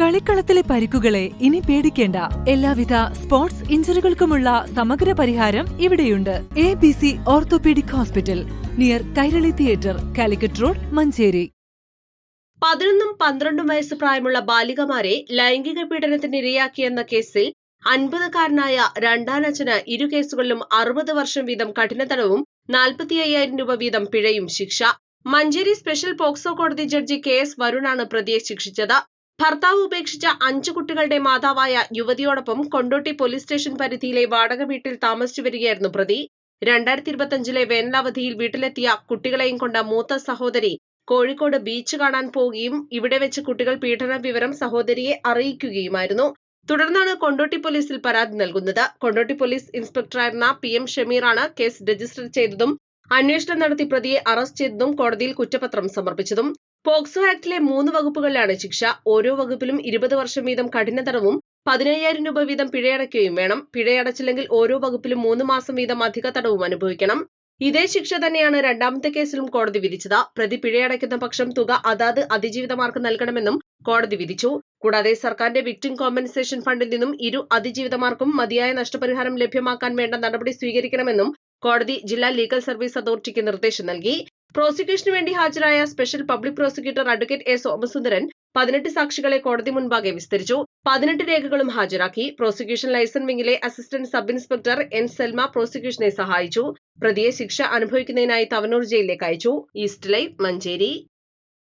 കളിക്കളത്തിലെ പരിക്കുകളെ ഇനി പേടിക്കേണ്ട. എല്ലാവിധ സ്പോർട്സ് ഇഞ്ചുറികൾക്കുമുള്ള സമഗ്ര പരിഹാരം ഇവിടെയുണ്ട്. ABC orthopaedic hospital, near Kairali theatre, Calicut road, Manjeri. 11-12 വയസ്സ് പ്രായമുള്ള ബാലികമാരെ ലൈംഗിക പീഡനത്തിന് ഇരയാക്കിയെന്ന കേസിൽ 50-കാരനായ രണ്ടാനച്ഛന് ഇരു കേസുകളിലും 60 വർഷം വീതം കഠിന തടവും 45,000 രൂപ വീതം പിഴയും ശിക്ഷ. മഞ്ചേരി സ്പെഷ്യൽ പോക്സോ കോടതി ജഡ്ജി KS വരുണാണ് പ്രതിയെ ശിക്ഷിച്ചത്. ഭർത്താവ് ഉപേക്ഷിച്ച 5 കുട്ടികളുടെ മാതാവായ യുവതിയോടൊപ്പം കൊണ്ടോട്ടി പോലീസ് സ്റ്റേഷൻ പരിധിയിലെ വാടക വീട്ടിൽ താമസിച്ചു വരികയായിരുന്നു പ്രതി. 2025 വേനലവധിയിൽ വീട്ടിലെത്തിയ കുട്ടികളെയും കൊണ്ട് മൂത്ത സഹോദരി കോഴിക്കോട് ബീച്ച് കാണാൻ പോവുകയും ഇവിടെ വെച്ച് കുട്ടികൾ പീഡന വിവരം സഹോദരിയെ അറിയിക്കുകയുമായിരുന്നു. തുടർന്നാണ് കൊണ്ടോട്ടി പോലീസിൽ പരാതി നൽകുന്നത്. കൊണ്ടോട്ടി പോലീസ് ഇൻസ്പെക്ടറായിരുന്ന PM ഷമീറാണ് കേസ് രജിസ്റ്റർ ചെയ്തതും അന്വേഷണം നടത്തി പ്രതിയെ അറസ്റ്റ് ചെയ്തതും കോടതിയിൽ കുറ്റപത്രം സമർപ്പിച്ചതും. പോക്സോ ആക്ടിലെ 3 വകുപ്പുകളിലാണ് ശിക്ഷ. ഓരോ വകുപ്പിലും 20 വർഷം വീതം കഠിന തടവും 15,000 രൂപ വീതം പിഴയടയ്ക്കുകയും വേണം. പിഴയടച്ചില്ലെങ്കിൽ ഓരോ വകുപ്പിലും 3 മാസം വീതം അധിക തടവും അനുഭവിക്കണം. ഇതേ ശിക്ഷ തന്നെയാണ് രണ്ടാമത്തെ കേസിലും കോടതി വിധിച്ചത്. പ്രതി പിഴയടയ്ക്കുന്ന പക്ഷം തുക അതാത് അതിജീവിതമാർക്ക് നൽകണമെന്നും കോടതി വിധിച്ചു. കൂടാതെ സർക്കാരിന്റെ വിക്ടിം കോമ്പൻസേഷൻ ഫണ്ടിൽ നിന്നും ഇരു അതിജീവിതമാർക്കും മതിയായ നഷ്ടപരിഹാരം ലഭ്യമാക്കാൻ വേണ്ട നടപടി സ്വീകരിക്കണമെന്നും കോടതി ജില്ലാ ലീഗൽ സർവീസ് അതോറിറ്റിക്ക് നിർദ്ദേശം നൽകി. പ്രോസിക്യൂഷനു വേണ്ടി ഹാജരായ special public prosecutor advocate A. Somasundaran 18 സാക്ഷികളെ കോടതി മുൻപാകെ വിസ്തരിച്ചു. 18 രേഖകളും ഹാജരാക്കി. പ്രോസിക്യൂഷൻ ലൈസൺ വിംഗിലെ assistant sub inspector N. Selma പ്രോസിക്യൂഷനെ സഹായിച്ചു. പ്രതിയെ ശിക്ഷ അനുഭവിക്കുന്നതിനായി തവനൂർ ജയിലിലേക്ക് അയച്ചു. East Live, Manjeri.